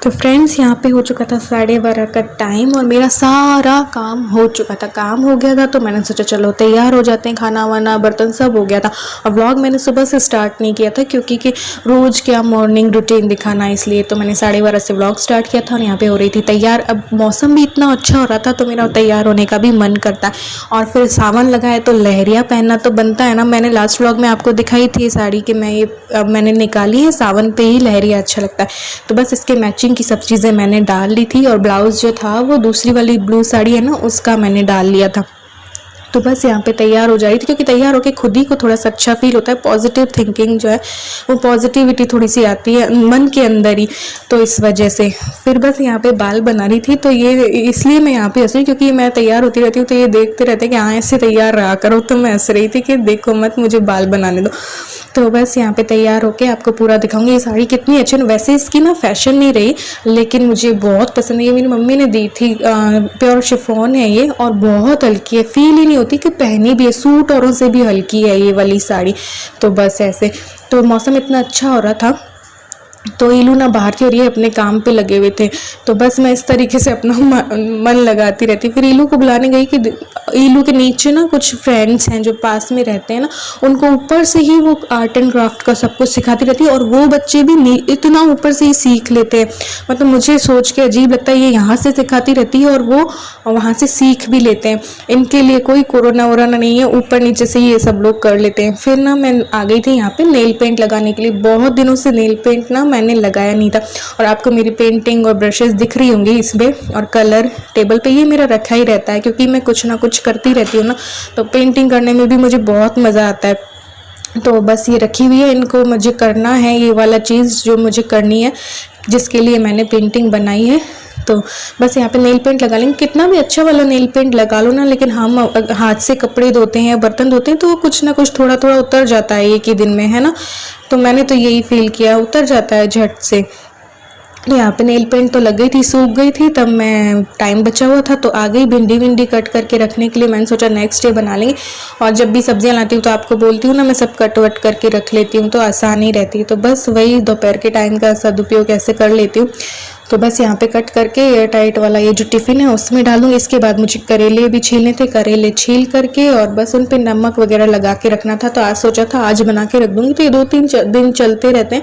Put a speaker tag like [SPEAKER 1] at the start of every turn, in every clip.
[SPEAKER 1] तो फ्रेंड्स यहाँ पे हो चुका था 12:30 का टाइम और मेरा सारा काम हो चुका था। काम हो गया था तो मैंने सोचा चलो तैयार हो जाते हैं, खाना वाना बर्तन सब हो गया था। और व्लॉग मैंने सुबह से स्टार्ट नहीं किया था क्योंकि कि रोज़ क्या मॉर्निंग रूटीन दिखाना, इसलिए तो मैंने 12:30 से व्लॉग स्टार्ट किया था। और यहाँ पे हो रही थी तैयार। अब मौसम भी इतना अच्छा हो रहा था तो मेरा तैयार होने का भी मन करता है। और फिर सावन लगा है तो लहरिया पहनना तो बनता है ना। मैंने लास्ट व्लॉग में आपको दिखाई थी साड़ी कि मैं ये अब मैंने निकाली है, सावन पे ही लहरिया अच्छा लगता है। तो बस इसके मैचिंग की सब चीज़ें मैंने डाल ली थी और ब्लाउज़ जो था वो दूसरी वाली ब्लू साड़ी है ना उसका मैंने डाल लिया था। तो बस यहाँ पे तैयार हो जा रही थी क्योंकि तैयार होके खुद ही को थोड़ा सा अच्छा फील होता है। पॉजिटिव थिंकिंग जो है वो पॉजिटिविटी थोड़ी सी आती है मन के अंदर ही, तो इस वजह से फिर बस यहाँ पे बाल बना रही थी। तो ये इसलिए मैं यहाँ पे हंस रही क्योंकि मैं तैयार होती रहती हूँ तो ये देखते रहते कि हाँ ऐसे तैयार रहा करो। तो मैं हंस रही थी कि देखो मत मुझे बाल बनाने दो। तो बस यहाँ पे तैयार होके आपको पूरा दिखाऊंगी ये साड़ी कितनी अच्छी है। वैसे इसकी ना फैशन नहीं रही लेकिन मुझे बहुत पसंद है। ये मेरी मम्मी ने दी थी, प्योर शिफॉन है ये और बहुत हल्की है, फील ही नहीं होती कि पहनी भी है। सूट औरों से भी हल्की है ये वाली साड़ी। तो बस ऐसे, तो मौसम इतना अच्छा हो रहा था तो इलू ना बाहर थी और ये अपने काम पे लगे हुए थे। तो बस मैं इस तरीके से अपना मन लगाती रहती। फिर इलू को बुलाने गई कि इलू के नीचे ना कुछ फ्रेंड्स हैं जो पास में रहते हैं ना, उनको ऊपर से ही वो आर्ट एंड क्राफ्ट का सब कुछ सिखाती रहती है और वो बच्चे भी इतना ऊपर से ही सीख लेते हैं। मतलब मुझे सोच के अजीब लगता है, ये यहाँ से सिखाती रहती है और वो वहाँ से सीख भी लेते हैं। इनके लिए कोई कोरोना वोरोना नहीं है, ऊपर नीचे से ये सब लोग कर लेते हैं। फिर ना मैं आ गई थी यहाँ पे नेल पेंट लगाने के लिए। बहुत दिनों से नेल पेंट ना मैंने लगाया नहीं था और आपको मेरी पेंटिंग और ब्रशेस दिख रही होंगी इसमें, और कलर टेबल पे ये मेरा रखा ही रहता है क्योंकि मैं कुछ ना कुछ करती रहती हूँ ना, तो पेंटिंग करने में भी मुझे बहुत मज़ा आता है। तो बस ये रखी हुई है, इनको मुझे करना है, ये वाला चीज़ जो मुझे करनी है जिसके लिए मैंने पेंटिंग बनाई है। तो बस यहाँ पे नेल पेंट लगा लेंगे। कितना भी अच्छा वाला नेल पेंट लगा लो ना, लेकिन हम हाथ से कपड़े धोते हैं बर्तन धोते हैं तो कुछ ना कुछ थोड़ा थोड़ा उतर जाता है एक ही दिन में, है ना। तो मैंने तो यही फील किया, उतर जाता है झट से। तो यहाँ पे नेल पेंट तो लग गई थी, सूख गई थी, तब मैं टाइम बचा हुआ था तो आ गई भिंडी विंडी कट करके रखने के लिए। मैंने सोचा नेक्स्ट डे बना लेंगे। और जब भी सब्जियां लाती हूँ तो आपको बोलती हूँ ना मैं सब कट वट करके रख लेती हूँ तो आसानी रहती है। तो बस वही दोपहर के टाइम का सदुपयोग ऐसे कर लेती हूँ। तो बस यहाँ पे कट करके एयर टाइट वाला ये जो टिफ़िन है उसमें डालूंगी। इसके बाद मुझे करेले भी छीलने थे, करेले छील करके और बस उन पे नमक वगैरह लगा के रखना था। तो आज सोचा था आज बना के रख दूंगी तो ये 2-3 दिन चलते रहते हैं।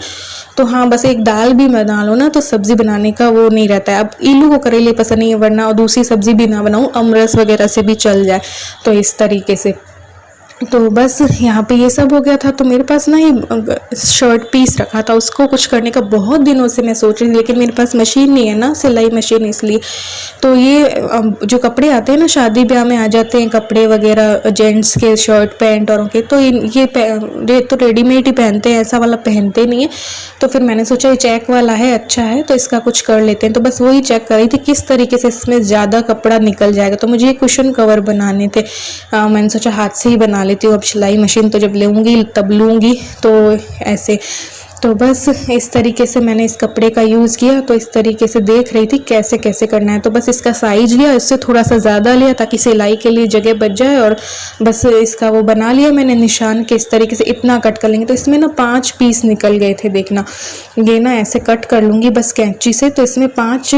[SPEAKER 1] तो हाँ बस एक दाल भी बना लो ना तो सब्जी बनाने का वो नहीं रहता है। अब इलू को करेले पसंद नहीं है, वरना और दूसरी सब्जी भी ना बनाऊँ, अमरस वगैरह से भी चल जाए। तो इस तरीके से तो बस यहाँ पे ये सब हो गया था। तो मेरे पास ना ये शर्ट पीस रखा था, उसको कुछ करने का बहुत दिनों से मैं सोच रही थी, लेकिन मेरे पास मशीन नहीं है ना, सिलाई मशीन, इसलिए। तो ये जो कपड़े आते हैं ना शादी ब्याह में आ जाते हैं कपड़े वगैरह, जेंट्स के शर्ट पैंट औरों के, तो ये तो रेडीमेड ही पहनते हैं, ऐसा वाला पहनते नहीं है। तो फिर मैंने सोचा ये चेक वाला है, अच्छा है तो इसका कुछ कर लेते हैं। तो बस वही चेक कर रही थी किस तरीके से इसमें ज़्यादा कपड़ा निकल जाएगा। तो मुझे ये कुशन कवर बनाने थे, मैंने सोचा हाथ से ही बना लेती हूँ। अब सिलाई मशीन तो जब लूँगी तब लूँगी, तो ऐसे। तो बस इस तरीके से मैंने इस कपड़े का यूज़ किया। तो इस तरीके से देख रही थी कैसे कैसे करना है। तो बस इसका साइज लिया, इससे थोड़ा सा ज़्यादा लिया ताकि सिलाई के लिए जगह बच जाए, और बस इसका वो बना लिया मैंने निशान के। इस तरीके से इतना कट कर लेंगे। तो इसमें ना 5 पीस निकल गए थे, देखना ये ना ऐसे कट कर लूँगी बस कैंची से। तो इसमें 5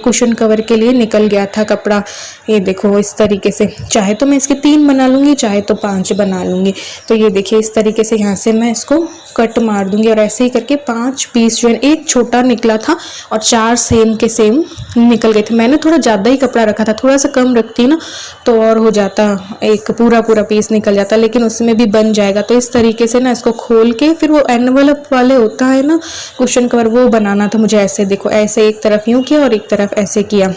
[SPEAKER 1] कुशन कवर के लिए निकल गया था कपड़ा। ये देखो इस तरीके से, चाहे तो मैं इसके 3 बना लूँगी, चाहे तो 5 बना लूँगी। तो ये देखिए इस तरीके से यहाँ से मैं इसको कट मार दूँगी और ऐसे ही करके 5 पीस जो है, एक छोटा निकला था और 4 सेम के सेम निकल गए थे। मैंने थोड़ा ज़्यादा ही कपड़ा रखा था, थोड़ा सा कम रखती ना तो और हो जाता, एक पूरा पीस निकल जाता, लेकिन उसमें भी बन जाएगा। तो इस तरीके से ना इसको खोल के फिर वो एनवलप वाले होता है ना कुशन कवर, वो बनाना था मुझे। ऐसे देखो, ऐसे एक तरफ यूँ किया और एक तरफ ऐसे किया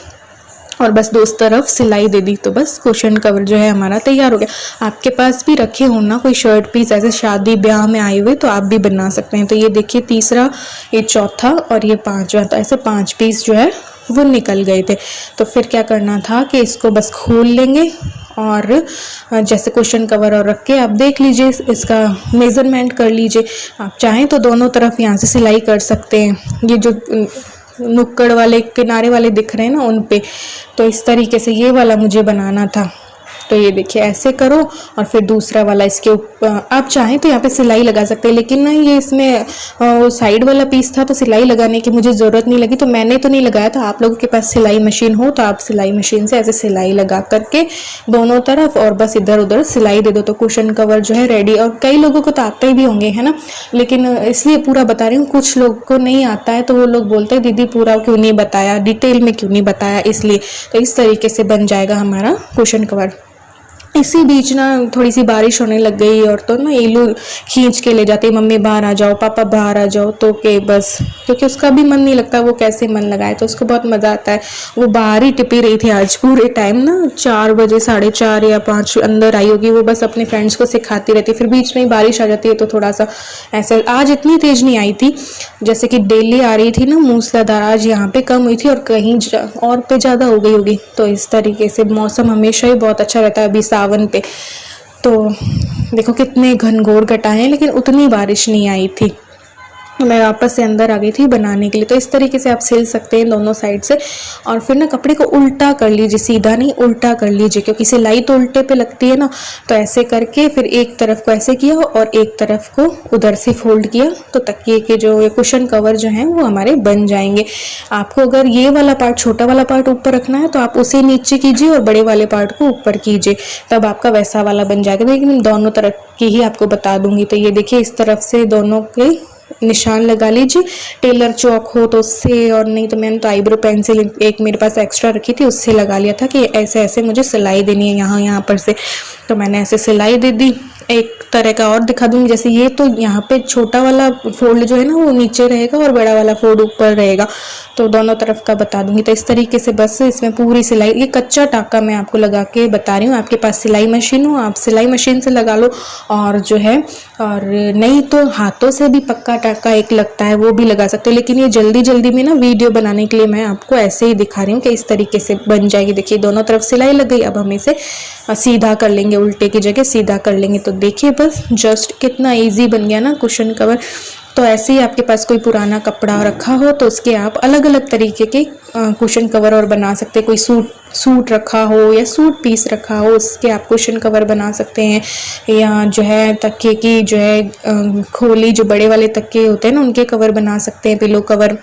[SPEAKER 1] और बस 2 तरफ सिलाई दे दी। तो बस कुशन कवर जो है हमारा तैयार हो गया। आपके पास भी रखे हो ना कोई शर्ट पीस ऐसे शादी ब्याह में आए हुए तो आप भी बना सकते हैं। तो ये देखिए तीसरा, ये चौथा और ये 5वां, तो ऐसे 5 पीस जो है वो निकल गए थे। तो फिर क्या करना था कि इसको बस खोल लेंगे और जैसे कुशन कवर और रख के आप देख लीजिए, इसका मेज़रमेंट कर लीजिए। आप चाहें तो दोनों तरफ यहाँ से सिलाई कर सकते हैं, ये जो नुक्कड़ वाले किनारे वाले दिख रहे हैं ना उन पे। तो इस तरीके से ये वाला मुझे बनाना था। तो तो ये देखिए ऐसे करो और फिर दूसरा वाला इसके ऊपर, आप चाहें तो यहाँ पे सिलाई लगा सकते हैं, लेकिन ना ये इसमें साइड वाला पीस था तो सिलाई लगाने की मुझे ज़रूरत नहीं लगी, तो मैंने तो नहीं लगाया था। आप लोगों के पास सिलाई मशीन हो तो आप सिलाई मशीन से ऐसे सिलाई लगा करके दोनों तरफ और बस इधर उधर सिलाई दे दो तो कुशन कवर जो है रेडी। और कई लोगों को तो आते भी होंगे, है ना, लेकिन इसलिए पूरा बता रही हूँ, कुछ लोग को नहीं आता है तो वो लोग बोलते हैं दीदी पूरा क्यों नहीं बताया, डिटेल में क्यों नहीं बताया, इसलिए। तो इस तरीके से बन जाएगा हमारा कुशन कवर। इसी बीच ना थोड़ी सी बारिश होने लग गई और तो ना ईलू खींच के ले जाती, मम्मी बाहर आ जाओ, पापा बाहर आ जाओ, तो के बस, क्योंकि उसका भी मन नहीं लगता, वो कैसे मन लगाए, तो उसको बहुत मज़ा आता है। वो बाहर ही टिपी रही थी आज पूरे टाइम ना, 4 बजे 4:30 या 5 अंदर आई होगी। वो बस अपने फ्रेंड्स को सिखाती रहती, फिर बीच में ही बारिश आ जाती है तो थोड़ा सा ऐसा। आज इतनी तेज़ नहीं आई थी जैसे कि डेली आ रही थी ना मूसलाधार, आज यहाँ पे कम हुई थी और कहीं और पे ज़्यादा हो गई होगी। तो इस तरीके से मौसम हमेशा ही बहुत अच्छा रहता है अभी सावन पे। तो देखो कितने घनघोर घटाए हैं, लेकिन उतनी बारिश नहीं आई थी। मैं वापस से अंदर आ गई थी बनाने के लिए। तो इस तरीके से आप सिल सकते हैं दोनों साइड से, और फिर ना कपड़े को उल्टा कर लीजिए, सीधा नहीं उल्टा कर लीजिए, क्योंकि सिलाई तो उल्टे पे लगती है ना। तो ऐसे करके फिर एक तरफ को ऐसे किया और एक तरफ को उधर से फोल्ड किया, तो तकिए के जो ये कुशन कवर जो हैं वो हमारे बन जाएंगे। आपको अगर ये वाला पार्ट, छोटा वाला पार्ट ऊपर रखना है तो आप उसे नीचे कीजिए और बड़े वाले पार्ट को ऊपर कीजिए, तब आपका वैसा वाला बन जाएगा। लेकिन दोनों तरफ की ही आपको बता दूंगी। तो ये देखिए इस तरफ से दोनों के निशान लगा लीजिए, टेलर चौक हो तो उससे, और नहीं तो मैंने तो आईब्रो पेंसिल एक मेरे पास एक्स्ट्रा रखी थी उससे लगा लिया था कि ऐसे ऐसे मुझे सिलाई देनी है यहाँ पर से। तो मैंने ऐसे सिलाई दे दी। एक तरह का और दिखा दूंगी, जैसे ये तो यहाँ पे छोटा वाला फोल्ड जो है ना वो नीचे रहेगा और बड़ा वाला फोल्ड ऊपर रहेगा, तो दोनों तरफ का बता दूंगी। तो इस तरीके से बस इसमें पूरी सिलाई, ये कच्चा टाका मैं आपको लगा के बता रही हूँ। आपके पास सिलाई मशीन हो आप सिलाई मशीन से लगा लो, और जो है और नहीं तो हाथों से भी पक्का टाका एक लगता है वो भी लगा सकते हो। लेकिन ये जल्दी जल्दी में ना वीडियो बनाने के लिए मैं आपको ऐसे ही दिखा रही हूँ कि इस तरीके से बन जाएगी। देखिए दोनों तरफ सिलाई लग गई, अब हम इसे सीधा कर लेंगे, उल्टे की जगह सीधा कर लेंगे। तो देखिए बस जस्ट कितना इजी बन गया ना कुशन कवर। तो ऐसे ही आपके पास कोई पुराना कपड़ा रखा हो तो उसके आप अलग अलग तरीके के कुशन कवर और बना सकते हैं। कोई सूट रखा हो या सूट पीस रखा हो उसके आप कुशन कवर बना सकते हैं, या जो है तकिए की जो है खोली, जो बड़े वाले तकिए होते हैं ना उनके कवर बना सकते हैं, पिलो कवर।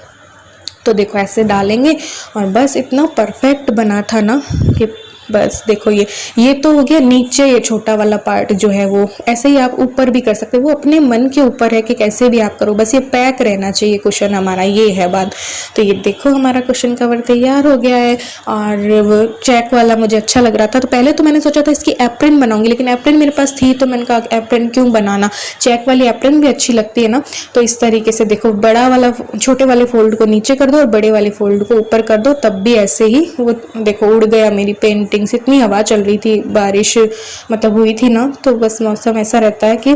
[SPEAKER 1] तो देखो ऐसे डालेंगे और बस इतना परफेक्ट बना था ना कि बस देखो ये तो हो गया नीचे। ये छोटा वाला पार्ट जो है वो ऐसे ही आप ऊपर भी कर सकते हो, वो अपने मन के ऊपर है कि कैसे भी आप करो, बस ये पैक रहना चाहिए कुशन हमारा, ये है बात। तो ये देखो हमारा कुशन कवर तैयार हो गया है। और वो चेक वाला मुझे अच्छा लग रहा था, तो पहले तो मैंने सोचा था इसकी एप्रिन बनाऊंगी, लेकिन एप्रिन मेरे पास थी तो मैंने कहा एप्रिन क्यों बनाना, चेक वाली एप्रिन भी अच्छी लगती है ना। तो इस तरीके से देखो बड़ा वाला, छोटे वाले फोल्ड को नीचे कर दो और बड़े वाले फोल्ड को ऊपर कर दो, तब भी ऐसे ही वो देखो उड़ गया मेरी पेंटिंग। इतनी हवा चल रही थी, बारिश मतलब हुई थी ना, तो बस मौसम ऐसा रहता है कि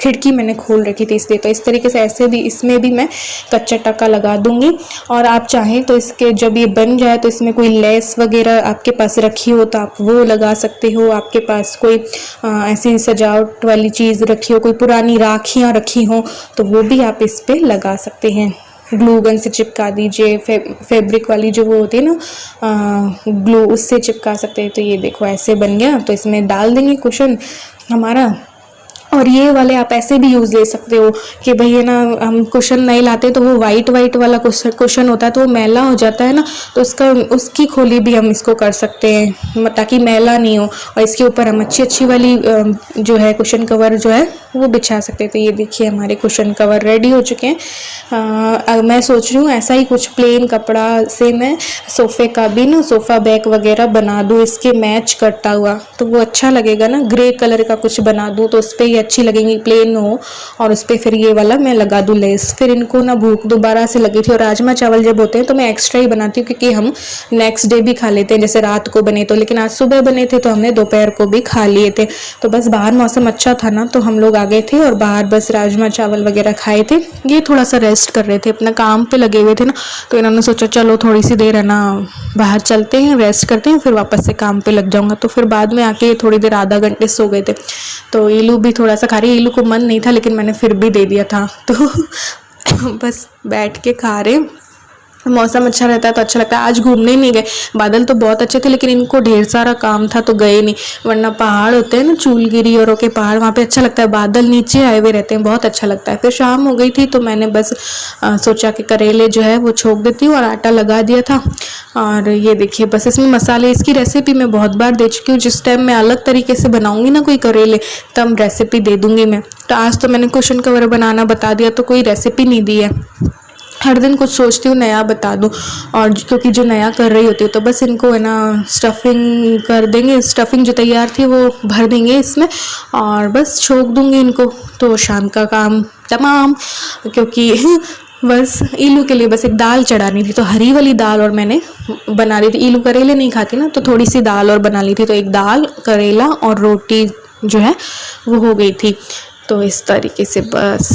[SPEAKER 1] खिड़की मैंने खोल रखी थी इसलिए। तो इस तरीके से ऐसे भी इसमें भी मैं कच्चा टाका लगा दूंगी। और आप चाहें तो इसके जब ये बन जाए तो इसमें कोई लेस वगैरह आपके पास रखी हो तो आप वो लगा सकते हो। आपके पास कोई ऐसी सजावट वाली चीज़ रखी हो, कोई पुरानी राखियाँ रखी हो तो वो भी आप इस पर लगा सकते हैं। ग्लू गन से चिपका दीजिए, फैब्रिक वाली जो वो होती है ना ग्लू, उससे चिपका सकते हैं। तो ये देखो ऐसे बन गया। तो इसमें डाल देंगे कुशन हमारा। और ये वाले आप ऐसे भी यूज़ ले सकते हो कि भैया ना हम कुशन नहीं लाते तो वो वाइट वाला कुशन होता है तो वो मैला हो जाता है ना, तो उसकी खोली भी हम इसको कर सकते हैं ताकि मैला नहीं हो। और इसके ऊपर हम अच्छी वाली जो है कुशन कवर जो है वो बिछा सकते हैं। तो ये देखिए हमारे कुशन कवर रेडी हो चुके हैं। मैं सोच रही हूँ ऐसा ही कुछ प्लेन कपड़ा से मैं सोफ़े का भी ना सोफ़ा बैग वगैरह बना दूँ इसके मैच करता हुआ, तो वो अच्छा लगेगा ना। ग्रे कलर का कुछ बना दूँ तो उस पर अच्छी लगेंगी, प्लेन हो और उस पर फिर ये वाला मैं लगा दूँ लेस। फिर इनको ना भूख दोबारा से लगी थी, और राजमा चावल जब होते हैं तो मैं एक्स्ट्रा ही बनाती हूँ क्योंकि हम नेक्स्ट डे भी खा लेते हैं, जैसे रात को बने तो। लेकिन आज सुबह बने थे तो हमने दोपहर को भी खा लिए थे। तो बस बाहर मौसम अच्छा था ना तो हम लोग आ गए थे और बाहर बस राजमा चावल वगैरह खाए थे। ये थोड़ा सा रेस्ट कर रहे थे, अपना काम पे लगे हुए थे ना, तो इन्होंने सोचा चलो थोड़ी सी देर है ना बाहर चलते हैं, रेस्ट करते हैं, फिर वापस से काम पे लग जाऊंगा। तो फिर बाद में आके थोड़ी देर आधा घंटे सो गए थे। तो ईलू भी थोड़ा सा खा रही, ईलू को मन नहीं था लेकिन मैंने फिर भी दे दिया था। तो बस बैठ के खा रहे। मौसम अच्छा रहता है तो अच्छा लगता है। आज घूमने नहीं गए, बादल तो बहुत अच्छे थे लेकिन इनको ढेर सारा काम था तो गए नहीं, वरना पहाड़ होते हैं ना चूलगिरी और के पहाड़, वहाँ पे अच्छा लगता है, बादल नीचे आए हुए रहते हैं, बहुत अच्छा लगता है। फिर शाम हो गई थी तो मैंने बस सोचा कि करेले जो है वो छोक देती हूँ और आटा लगा दिया था। और ये देखिए बस इसमें मसाले, इसकी रेसिपी मैं बहुत बार दे चुकी हूँ, जिस टाइम मैं अलग तरीके से बनाऊंगी ना कोई करेले तब रेसिपी दे दूंगी मैं। तो आज तो मैंने क्वेश्चन कवर बनाना बता दिया तो कोई रेसिपी नहीं दी है। हर दिन कुछ सोचती हूँ नया बता दूँ, और क्योंकि जो नया कर रही होती है तो बस इनको है ना स्टफिंग कर देंगे, स्टफिंग जो तैयार थी वो भर देंगे इसमें और बस छोक दूंगी इनको, तो शाम का काम तमाम। क्योंकि बस ईलू के लिए बस एक दाल चढ़ानी थी, तो हरी वाली दाल और मैंने बना ली थी, ईलू करेले नहीं खाती ना तो थोड़ी सी दाल और बना ली थी, तो एक दाल करेला और रोटी जो है वो हो गई थी। तो इस तरीके से बस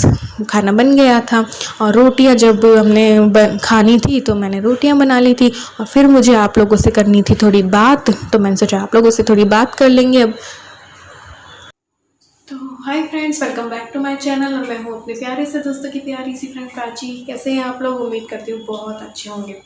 [SPEAKER 1] खाना बन गया था। और रोटियां जब हमने खानी थी तो मैंने रोटियां बना ली थी, और फिर मुझे आप लोगों से करनी थी थोड़ी बात, तो मैंने सोचा आप लोगों से थोड़ी बात कर लेंगे अब। तो hi friends, welcome back to my channel, और मैं हूँ अपने प्यारे से दोस्तों की प्यारी सी फ्रेंड प्राची। कैसे हैं आप लोग? उम्मीद करती हूँ बहुत अच्छे होंगे।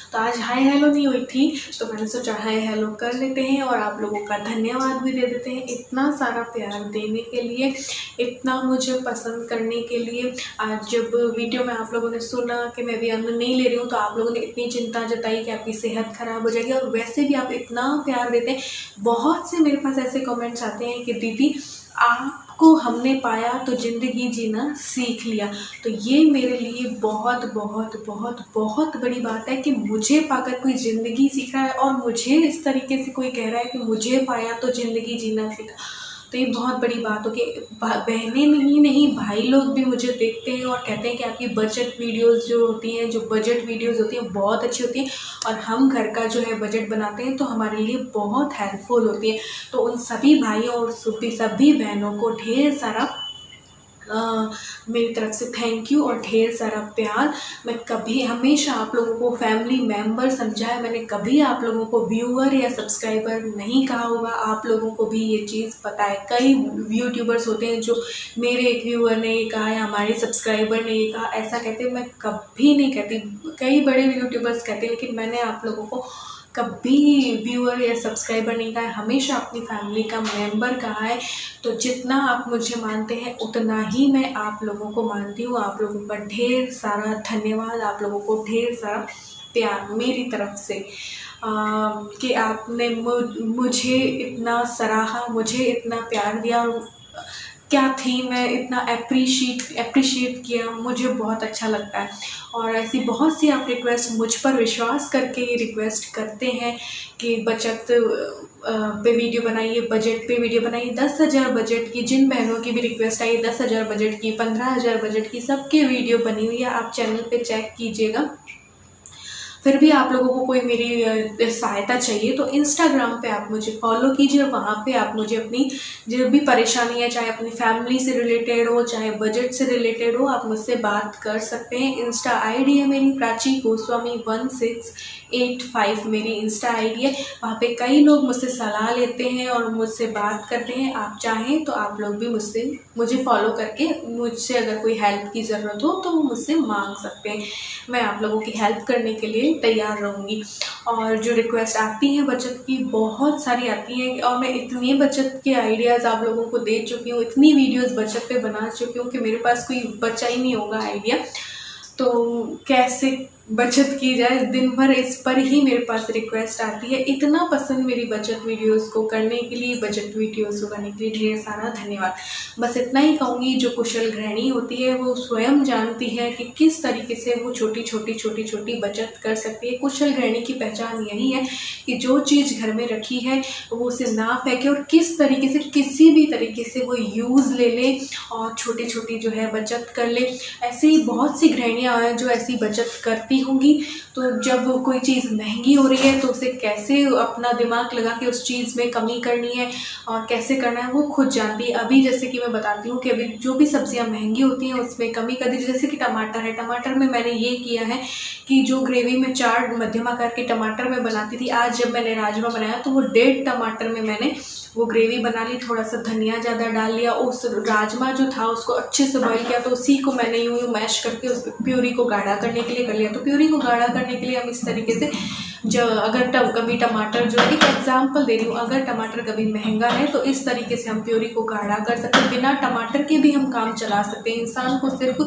[SPEAKER 1] तो आज हाय हेलो नहीं हुई थी तो मैंने सोचा हाय हेलो कर लेते हैं और आप लोगों का धन्यवाद भी दे देते हैं इतना सारा प्यार देने के लिए, इतना मुझे पसंद करने के लिए। आज जब वीडियो में आप लोगों ने सुना कि मैं भी अन्न नहीं ले रही हूँ तो आप लोगों ने इतनी चिंता जताई कि आपकी सेहत खराब हो जाएगी, और वैसे भी आप इतना प्यार देते हैं। बहुत से मेरे पास ऐसे कमेंट्स आते हैं कि दीदी आपको हमने पाया तो ज़िंदगी जीना सीख लिया। तो ये मेरे लिए बहुत बहुत बहुत बहुत बड़ी बात है कि मुझे पाकर कोई ज़िंदगी सीख रहा है, और मुझे इस तरीके से कोई कह रहा है कि मुझे पाया तो ज़िंदगी जीना सीखा। तो ये बहुत बड़ी बात हो कि बहनें नहीं भाई लोग भी मुझे देखते हैं और कहते हैं कि आपकी बजट वीडियोस जो होती हैं, जो बजट वीडियोस होती हैं बहुत अच्छी होती हैं, और हम घर का जो है बजट बनाते हैं तो हमारे लिए बहुत हेल्पफुल होती है। तो उन सभी भाइयों और सभी बहनों को ढेर सारा मेरी तरफ से थैंक यू और ढेर सारा प्यार। मैं कभी हमेशा आप लोगों को फैमिली मेम्बर समझा है, मैंने कभी आप लोगों को व्यूअर या सब्सक्राइबर नहीं कहा होगा। आप लोगों को भी ये चीज़ पता है। कई यूट्यूबर्स होते हैं जो मेरे एक व्यूअर ने ये कहा है, हमारे सब्सक्राइबर ने ये कहा, ऐसा कहते हैं, मैं कभी नहीं कहती। कई बड़े यूट्यूबर्स कहते हैं लेकिन मैंने आप लोगों को कभी व्यूअर या सब्सक्राइबर नहीं कहा है, हमेशा अपनी फैमिली का मेंबर कहा है। तो जितना आप मुझे मानते हैं उतना ही मैं आप लोगों को मानती हूँ। आप लोगों का ढेर सारा धन्यवाद, आप लोगों को ढेर सारा प्यार मेरी तरफ से कि आपने मुझे इतना सराहा, मुझे इतना प्यार दिया, और क्या थी मैं इतना अप्रिशिएट किया, मुझे बहुत अच्छा लगता है। और ऐसी बहुत सी आप रिक्वेस्ट मुझ पर विश्वास करके ये रिक्वेस्ट करते हैं कि बचत पे वीडियो बनाइए, बजट पे वीडियो बनाइए। 10,000 बजट की जिन बहनों की भी रिक्वेस्ट आई, 10,000 बजट की, 15,000 बजट की, सबके वीडियो बनी हुई है, आप चैनल पे चेक कीजिएगा। फिर भी आप लोगों को कोई मेरी सहायता चाहिए तो इंस्टाग्राम पे आप मुझे फॉलो कीजिए, वहाँ पे आप मुझे अपनी जो भी परेशानी है, चाहे अपनी फैमिली से रिलेटेड हो, चाहे बजट से रिलेटेड हो, आप मुझसे बात कर सकते हैं। इंस्टा आईडी है मेरी प्राची गोस्वामी 1685 मेरी इंस्टा आईडी है। वहाँ पे कई लोग मुझसे सलाह लेते हैं और मुझसे बात करते हैं। आप चाहें तो आप लोग भी मुझे फॉलो करके मुझसे अगर कोई हेल्प की ज़रूरत हो तो वो मुझसे मांग सकते हैं। मैं आप लोगों की हेल्प करने के लिए तैयार रहूँगी। और जो रिक्वेस्ट आती हैं बचत की, बहुत सारी आती हैं, और मैं इतनी बचत के आइडियाज़ आप लोगों को दे चुकी हूँ, इतनी वीडियोस बचत पे बना चुकी हूँ कि मेरे पास कोई बचा ही नहीं होगा आइडिया। तो कैसे बचत की जाए, दिन भर इस पर ही मेरे पास रिक्वेस्ट आती है। इतना पसंद मेरी बचत वीडियोस को करने के लिए, बचत वीडियोस को करने के लिए ढेर सारा धन्यवाद। बस इतना ही कहूँगी, जो कुशल गृहिणी होती है वो स्वयं जानती है कि किस तरीके से वो छोटी छोटी बचत कर सकती है। कुशल गृहिणी की पहचान यही है कि जो चीज़ घर में रखी है वो उसे ना फेंके, और किस तरीके से, किसी भी तरीके से वो यूज़ ले ले और छोटी जो है बचत कर ले। ऐसे ही बहुत सी गृहिणियाँ हैं जो ऐसी बचत करती होंगी। तो जब कोई चीज़ महंगी हो रही है तो उसे कैसे अपना दिमाग लगा के उस चीज़ में कमी करनी है और कैसे करना है वो खुद जानती है। अभी जैसे कि मैं बताती हूँ कि अभी जो भी सब्जियां महंगी होती हैं उसमें कमी कर दी। जैसे कि टमाटर है, टमाटर में मैंने ये किया है कि जो ग्रेवी में 4 मध्यम आकार के टमाटर में बनाती थी, आज जब मैंने राजमा बनाया तो वो 1.5 टमाटर में मैंने वो ग्रेवी बना ली। थोड़ा सा धनिया ज़्यादा डाल लिया, उस राजमा जो था उसको अच्छे से बॉईल किया, तो उसी को मैंने यूँ मैश करके उस प्यूरी को गाढ़ा करने के लिए कर लिया। तो प्यूरी को गाढ़ा करने के लिए हम इस तरीके से जो अगर कभी टमाटर जो है, एक एग्जांपल दे रही हूँ, अगर टमाटर कभी महंगा है तो इस तरीके से हम प्यूरी को गाढ़ा कर सकते हैं। बिना टमाटर के भी हम काम चला सकते हैं। इंसान को सिर्फ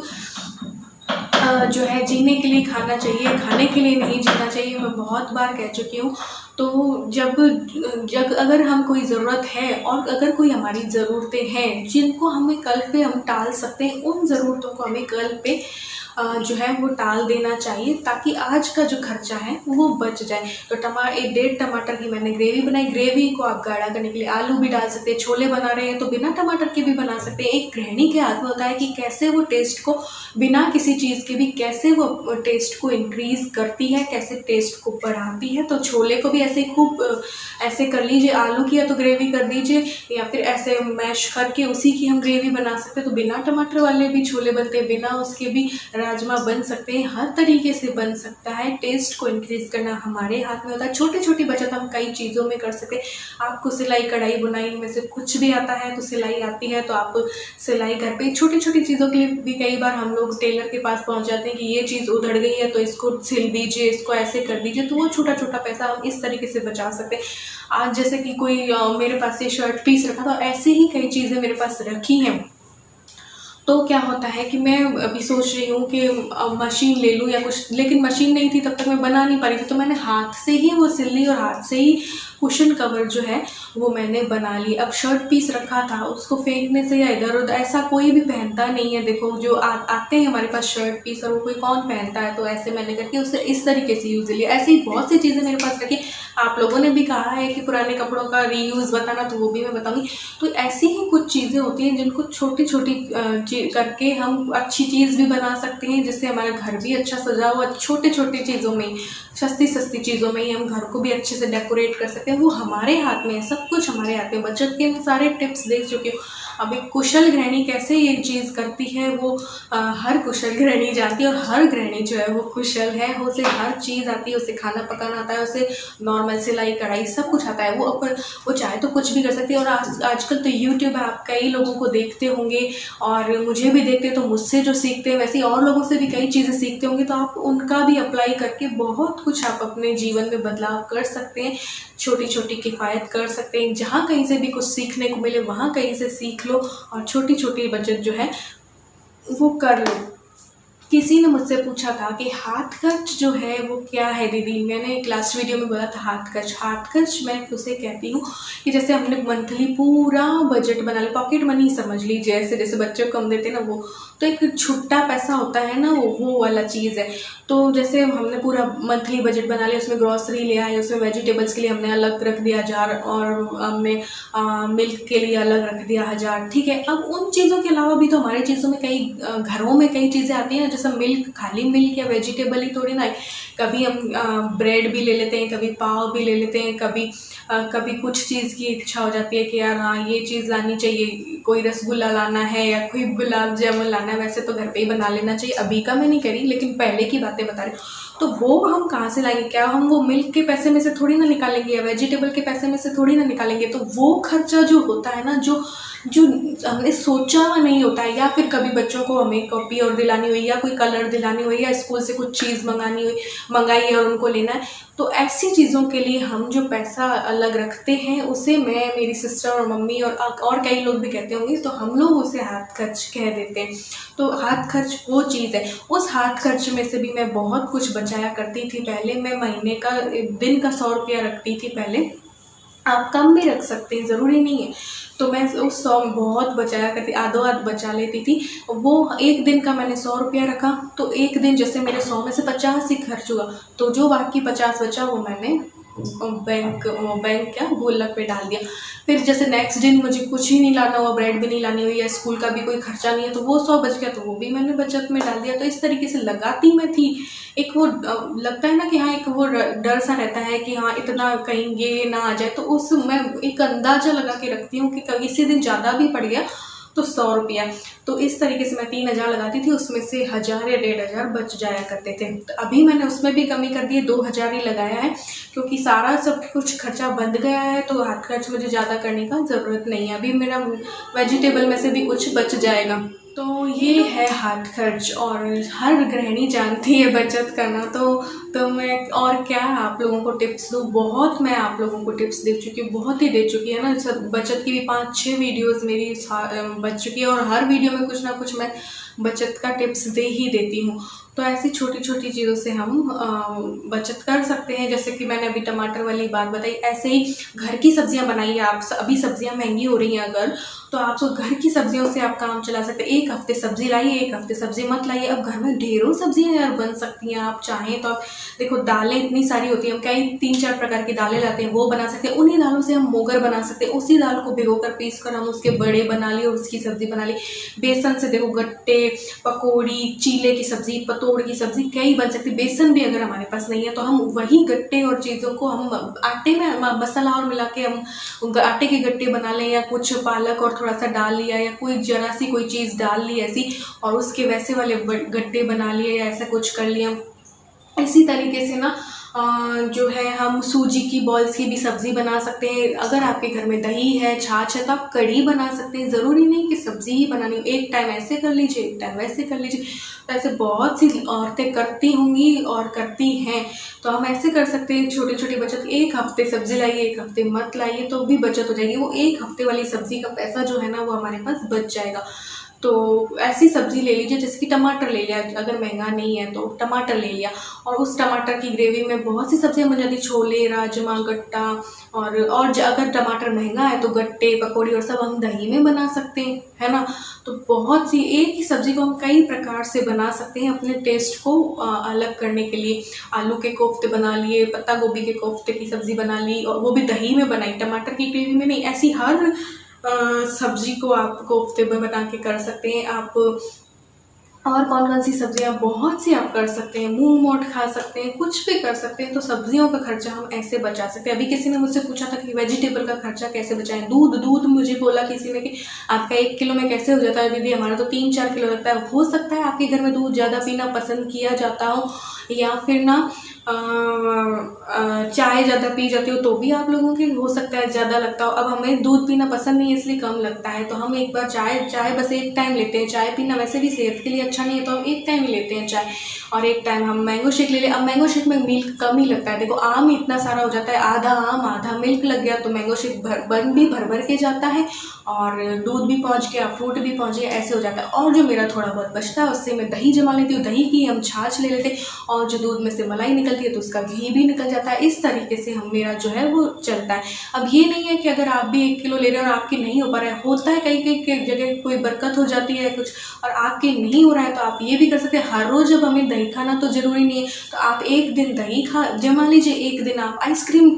[SPEAKER 1] जो है जीने के लिए खाना चाहिए, खाने के लिए नहीं जीना चाहिए। मैं बहुत बार कह चुकी हूँ। तो जब अगर हम कोई ज़रूरत है और अगर कोई हमारी ज़रूरतें हैं जिनको हमें कल पे हम टाल सकते हैं, उन ज़रूरतों को हमें कल पे जो है वो टाल देना चाहिए, ताकि आज का जो खर्चा है वो बच जाए। तो 1.5 टमाटर की मैंने ग्रेवी बनाई। ग्रेवी को आप गाढ़ा करने के लिए आलू भी डाल सकते हैं। छोले बना रहे हैं तो बिना टमाटर के भी बना सकते हैं। एक गृहिणी के हाथ में होता है कि कैसे वो टेस्ट को बिना किसी चीज़ के भी कैसे वो टेस्ट को इंक्रीज़ करती है, कैसे टेस्ट को बढ़ाती है। तो छोले को भी ऐसे खूब ऐसे कर लीजिए। आलू की या तो ग्रेवी कर दीजिए या फिर ऐसे मैश करके उसी की हम ग्रेवी बना सकते हैं। तो बिना टमाटर वाले भी छोले बनते हैं, बिना उसके भी राजमा बन सकते हैं। हर तरीके से बन सकता है। टेस्ट को इंक्रीज करना हमारे हाथ में होता है। छोटी छोटी बचत हम कई चीज़ों में कर सकते हैं। आपको सिलाई कढ़ाई बुनाई में से कुछ भी आता है तो सिलाई आती है तो आप सिलाई घर पे छोटी छोटी चीज़ों के लिए भी कई बार हम लोग टेलर के पास पहुंच जाते हैं कि ये चीज़ उधड़ गई है तो इसको सिल दीजिए, इसको ऐसे कर दीजिए। तो वो छोटा छोटा पैसा हम इस तरीके से बचा सकते हैं। आज जैसे कि कोई मेरे पास ये शर्ट पीस रखा था, ऐसे ही कई चीज़ें मेरे पास रखी हैं। तो क्या होता है कि मैं अभी सोच रही हूँ कि मशीन ले लूँ या कुछ, लेकिन मशीन नहीं थी तब तक मैं बना नहीं पा रही थी। तो मैंने हाथ से ही वो सिल ली और हाथ से ही कुशन कवर जो है वो मैंने बना ली। अब शर्ट पीस रखा था, उसको फेंकने से या इधर उधर ऐसा कोई भी पहनता नहीं है। देखो जो आते हैं हमारे पास शर्ट पीस और वो कोई कौन पहनता है। तो ऐसे मैंने करके उसे इस तरीके से यूज़ लिया। ऐसी बहुत सी चीज़ें मेरे पास रखी। आप लोगों ने भी कहा है कि पुराने कपड़ों का रीयूज़ बताना, तो वो भी मैं बताऊँगी। तो ऐसी ही कुछ चीज़ें होती हैं जिनको छोटी छोटी करके हम अच्छी चीज़ भी बना सकते हैं, जिससे हमारा घर भी अच्छा सजा हुआ। छोटे छोटी चीज़ों में, सस्ती सस्ती चीज़ों में ही हम घर को भी अच्छे से डेकोरेट कर सकते हैं। वो हमारे हाथ में है, सब कुछ हमारे हाथ में। बचत के मैं सारे टिप्स दे चुकी हूँ। अब एक कुशल गृहिणी कैसे ये चीज़ करती है वो हर कुशल गृहिणी जानती है। और हर गृहिणी जो है वो कुशल है, उसे हर चीज़ आती है। उसे खाना पकाना आता है, उसे नॉर्मल सिलाई कढ़ाई सब कुछ आता है। वो चाहे तो कुछ भी कर सकती है। और आजकल तो यूट्यूब है, आप कई लोगों को देखते होंगे और मुझे भी देखते हैं। तो मुझसे जो सीखते हैं वैसे ही और लोगों से भी कई चीज़ें सीखते होंगे। तो आप उनका भी अप्लाई करके बहुत कुछ आप अपने जीवन में बदलाव कर सकते हैं। छोटी छोटी किफ़ायत कर सकते हैं। जहाँ कहीं से भी कुछ सीखने को मिले वहाँ कहीं से सीख लो और छोटी छोटी बचत जो है वो कर लो। किसी ने मुझसे पूछा था कि हाथ खर्च जो है वो क्या है दीदी। मैंने एक लास्ट वीडियो में बोला था हाथ खर्च। हाथ खर्च मैं उसे कहती हूँ कि जैसे हमने मंथली पूरा बजट बना लिया, पॉकेट मनी समझ लीजिए, ऐसे जैसे बच्चों को हम देते हैं ना, वो तो एक छुट्टा पैसा होता है ना, वो वाला चीज़ है। तो जैसे हमने पूरा मंथली बजट बना लिया, उसमें ग्रॉसरी ले आए, उसमें वेजिटेबल्स के लिए हमने अलग रख दिया 1000 और हमने मिल्क के लिए अलग रख दिया 1000। ठीक है। अब उन चीज़ों के अलावा भी तो हमारी चीज़ों में कई घरों में कई चीज़ें आती हैं। जैसे मिल्क, खाली मिल्क या वेजिटेबल ही थोड़ी ना है। कभी हम ब्रेड भी ले लेते हैं, कभी पाव भी ले लेते हैं, कभी कुछ चीज़ की इच्छा हो जाती है कि यार हाँ ये चीज़ लानी चाहिए, कोई रसगुल्ला लाना है या कोई गुलाब जामुन लाना है। वैसे तो घर पे ही बना लेना चाहिए, अभी का मैं नहीं करी, लेकिन पहले की बातें बता रही हूँ। तो वो हम कहाँ से लाएंगे? क्या हम वो मिल्क के पैसे में से थोड़ी ना निकालेंगे या वेजिटेबल के पैसे में से थोड़ी ना निकालेंगे। तो वो खर्चा जो होता है ना, जो हमने सोचा नहीं होता है, या फिर कभी बच्चों को हमें कॉपी और दिलानी हुई या कोई कलर दिलानी हुई या स्कूल से कुछ चीज़ मंगाई है और उनको लेना है, तो ऐसी चीज़ों के लिए हम जो पैसा अलग रखते हैं उसे मैं, मेरी सिस्टर और मम्मी और कई लोग भी कहते होंगे, तो हम लोग उसे हाथ खर्च कह देते हैं। तो हाथ खर्च वो चीज़ है। उस हाथ खर्च में से भी मैं बहुत कुछ बचाया करती थी। पहले मैं महीने का, दिन का 100 रुपया रखती थी पहले। आप कम भी रख सकते हैं, ज़रूरी नहीं है। तो मैं उस 100 बहुत बचाया करती, आधो आध बचा लेती थी। वो एक दिन का मैंने 100 रुपया रखा, तो एक दिन जैसे मेरे 100 में से 50 ही खर्च हुआ, तो जो बाकी 50 बचा वो मैंने बैंक क्या गुल्लक पे डाल दिया। फिर जैसे नेक्स्ट दिन मुझे कुछ ही नहीं लाना हुआ, ब्रेड भी नहीं लानी हुई या स्कूल का भी कोई खर्चा नहीं है, तो वो 100 बच गया, तो वो भी मैंने बचत में डाल दिया। तो इस तरीके से लगाती मैं थी। एक वो लगता है ना कि हाँ, एक वो डर सा रहता है कि हाँ इतना कहीं ये ना आ जाए, तो उस मैं एक अंदाज़ा लगा के रखती हूँ कि कभी किसी दिन ज़्यादा भी पड़ गया तो 100 रुपया। तो इस तरीके से मैं 3000 लगाती थी, उसमें से 1000 या 1500 बच जाया करते थे। तो अभी मैंने उसमें भी कमी कर दी है, 2000 ही लगाया है, क्योंकि सारा सब कुछ खर्चा बंद गया है। तो हाथ खर्च मुझे ज़्यादा करने का ज़रूरत नहीं है। अभी मेरा वेजिटेबल में से भी कुछ बच जाएगा। तो ये है हाथ खर्च, और हर गृहिणी जानती है बचत करना। तो मैं और क्या आप लोगों को टिप्स दूँ, बहुत मैं आप लोगों को टिप्स दे चुकी हूँ, बहुत ही दे चुकी है ना। सब बचत की भी 5-6 वीडियोस मेरी बच चुकी है, और हर वीडियो में कुछ ना कुछ मैं बचत का टिप्स दे ही देती हूँ। तो ऐसी छोटी छोटी चीज़ों से हम बचत कर सकते हैं। जैसे कि मैंने अभी टमाटर वाली बात बताई, ऐसे ही घर की सब्जियां बनाइए आप। अभी सब्जियां महंगी हो रही हैं अगर, तो आप तो घर की सब्जियों से आप काम चला सकते हैं। एक हफ्ते सब्जी लाइए, एक हफ्ते सब्जी मत लाइए। अब घर में ढेरों सब्जियां यार बन सकती हैं, आप चाहें तो। आप देखो दालें इतनी सारी होती हैं, हम कई 3-4 प्रकार की दालें लाते हैं, वो बना सकते हैं। उन्हीं दालों से हम मोगर बना सकते हैं। उसी दाल को भिगोकर पीस कर हम उसके बड़े बना लिए और उसकी सब्जी बना ली। बेसन से देखो गट्टे, पकौड़ी, चीले की सब्जी, पतोड़ की सब्जी कई बन सकती है। बेसन भी अगर हमारे पास नहीं है तो हम वही गट्टे और चीज़ों को हम आटे में मसाला और मिला के हम आटे के गट्टे बना लें, या कुछ पालक और थोड़ा सा डाल लिया, या कोई जरा सी कोई चीज़ डाल ली ऐसी, और उसके वैसे वाले गट्टे बना लिए, या ऐसा कुछ कर लिया। इसी तरीके से ना जो है हम सूजी की बॉल्स की भी सब्ज़ी बना सकते हैं। अगर आपके घर में दही है, छाछ है, तो आप कढ़ी बना सकते हैं। ज़रूरी नहीं कि सब्ज़ी ही बनानी हो, एक टाइम ऐसे कर लीजिए, एक टाइम वैसे कर लीजिए। तो ऐसे बहुत सी औरतें करती होंगी और करती हैं। तो हम ऐसे कर सकते हैं छोटी छोटी बचत। एक हफ्ते सब्ज़ी लाइए, एक हफ्ते मत लाइए, तो भी बचत हो जाएगी। वो एक हफ्ते वाली सब्ज़ी का पैसा जो है ना, वो हमारे पास बच जाएगा। तो ऐसी सब्ज़ी ले लीजिए, जैसे कि टमाटर ले लिया, अगर महंगा नहीं है तो टमाटर ले लिया, और उस टमाटर की ग्रेवी में बहुत सी सब्जियां बन जाती, छोले, राजमा, गट्टा, और अगर टमाटर महंगा है तो गट्टे, पकौड़ी और सब हम दही में बना सकते हैं, है ना। तो बहुत सी एक ही सब्ज़ी को हम कई प्रकार से बना सकते हैं अपने टेस्ट को अलग करने के लिए। आलू के कोफ्ते बना लिए, पत्ता गोभी के कोफ्ते की सब्ज़ी बना ली, और वो भी दही में बनाई, टमाटर की ग्रेवी में नहीं। ऐसी हर सब्जी को आप कोफ्ते में बना के कर सकते हैं आप। और कौन कौन सी सब्जियां, बहुत सी आप कर सकते हैं। मूंग मोठ खा सकते हैं, कुछ भी कर सकते हैं। तो सब्जियों का खर्चा हम ऐसे बचा सकते हैं। अभी किसी ने मुझसे पूछा था कि वेजिटेबल का खर्चा कैसे बचाएं। दूध मुझे बोला किसी ने कि आपका 1 किलो में कैसे हो जाता है दीदी, हमारा तो 3-4 किलो लगता है। हो सकता है आपके घर में दूध ज़्यादा पीना पसंद किया जाता हो, या फिर ना चाय ज़्यादा पी जाती हो, तो भी आप लोगों के हो सकता है ज़्यादा लगता हो। अब हमें दूध पीना पसंद नहीं है, इसलिए कम लगता है। तो हम एक बार चाय बस एक टाइम लेते हैं। चाय पीना वैसे भी सेहत के लिए अच्छा नहीं है, तो हम एक टाइम ही लेते हैं चाय, और एक टाइम हम मैंगो शेक ले लें। अब मैंगो शेक में मिल्क कम ही लगता है। देखो आम इतना सारा हो जाता है, आधा आम आधा मिल्क लग गया, तो मैंगो शेक भर के जाता है, और दूध भी पहुंच गया, फ्रूट भी पहुंच गया, ऐसे हो जाता है। और जो मेरा थोड़ा बहुत बचता है उससे मैं दही जमा लेती हूँ, दही की हम छाछ ले लेते हैं, और जो दूध में से मलाई निकलती है तो उसका घी भी निकल जाता है। इस तरीके से हम मेरा जो है वो चलता है। अब ये नहीं है कि अगर आप भी 1 किलो ले रहे हैं और आपके नहीं हो पा रहा है, होता है कई जगह कोई बरकत हो जाती है कुछ, और आपके नहीं हो रहा है, तो आप ये भी कर सकते हैं। हर रोज अब हमें दही खाना तो जरूरी नहीं है, तो आप एक दिन दही जमा लीजिए, एक दिन आप आइसक्रीम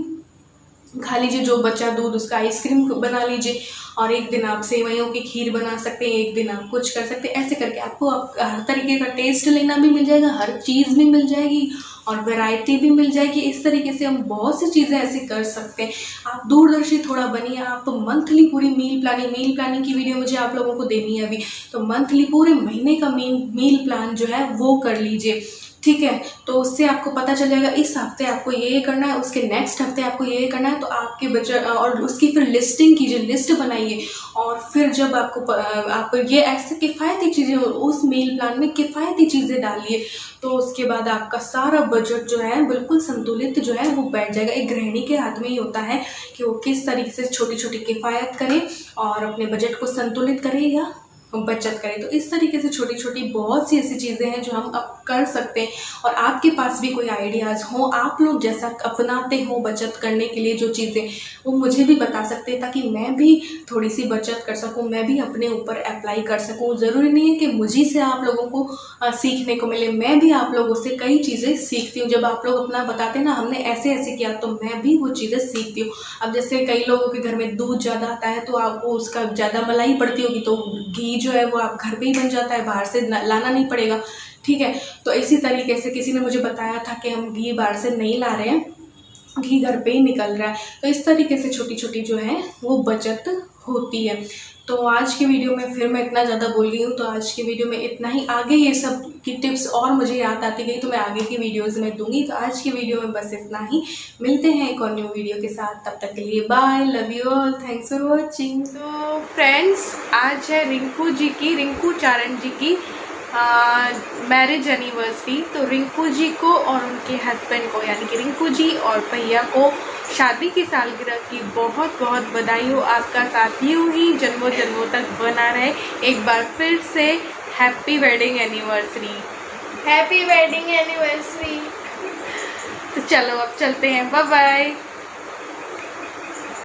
[SPEAKER 1] खा लीजिए, जो बचा दूध उसका आइसक्रीम बना लीजिए, और एक दिन आप सेवइयों की खीर बना सकते हैं, एक दिन आप कुछ कर सकते हैं। ऐसे करके आपको हर तरीके का टेस्ट लेना भी मिल जाएगा, हर चीज़ भी मिल जाएगी, और वैरायटी भी मिल जाएगी। इस तरीके से हम बहुत सी चीज़ें ऐसी कर सकते हैं। आप दूरदर्शी थोड़ा बनिए। आप मंथली पूरी मील प्लानिंग की वीडियो मुझे आप लोगों को देनी है अभी, तो मंथली पूरे महीने का मील प्लान जो है वो कर लीजिए, ठीक है। तो उससे आपको पता चल जाएगा इस हफ्ते आपको ये करना है, उसके नेक्स्ट हफ्ते आपको ये करना है। तो आपके बजट और उसकी फिर लिस्टिंग कीजिए, लिस्ट बनाइए, और फिर जब आप ये ऐसे किफ़ायती चीज़ें उस मील प्लान में किफ़ायती चीज़ें डालिए, तो उसके बाद आपका सारा बजट जो है बिल्कुल संतुलित जो है वो बैठ जाएगा। एक गृहिणी के हाथ में ही होता है कि वो किस तरीके से छोटी छोटी किफ़ायत करे और अपने बजट को संतुलित करे या बचत करें। तो इस तरीके से छोटी छोटी बहुत सी ऐसी चीज़ें हैं जो हम अब कर सकते हैं। और आपके पास भी कोई आइडियाज़ हो, आप लोग जैसा अपनाते हो बचत करने के लिए जो चीज़ें, वो मुझे भी बता सकते हैं, ताकि मैं भी थोड़ी सी बचत कर सकूं, मैं भी अपने ऊपर अप्लाई कर सकूं। ज़रूरी नहीं है कि मुझे से आप लोगों को सीखने को मिले, मैं भी आप लोगों से कई चीज़ें सीखती हूँ। जब आप लोग अपना बताते हैं ना हमने ऐसे ऐसे किया, तो मैं भी वो चीज़ें सीखती हूँ। अब जैसे कई लोगों के घर में दूध ज़्यादा आता है, तो आपको उसका ज़्यादा मलाई पड़ती होगी, तो घी जो है वो आप घर पे ही बन जाता है, बाहर से लाना नहीं पड़ेगा, ठीक है। तो इसी तरीके से किसी ने मुझे बताया था कि हम घी बाहर से नहीं ला रहे हैं, घी घर पे ही निकल रहा है। तो इस तरीके से छोटी छोटी जो है वो बचत होती है। तो आज की वीडियो में फिर मैं इतना ज़्यादा बोल रही हूँ, तो आज की वीडियो में इतना ही। आगे ये सब की टिप्स और मुझे याद आती गई तो मैं आगे की वीडियोज़ में दूंगी। तो आज की वीडियो में बस इतना ही। मिलते हैं एक और न्यू वीडियो के साथ, तब तक के लिए bye, love you all, thanks for watching.
[SPEAKER 2] तो फ्रेंड्स, आज है रिंकू चारण जी की मैरिज एनिवर्सरी। तो रिंकू जी को और उनके हस्बैंड को, यानी कि रिंकू जी और भैया को शादी की सालगिरह की बहुत बहुत बधाई हो। आपका साथ यूं ही जन्मों जन्मों तक बना रहे। एक बार फिर से happy wedding anniversary.
[SPEAKER 3] Happy wedding anniversary.
[SPEAKER 2] तो चलो अब चलते हैं, बाय बाय।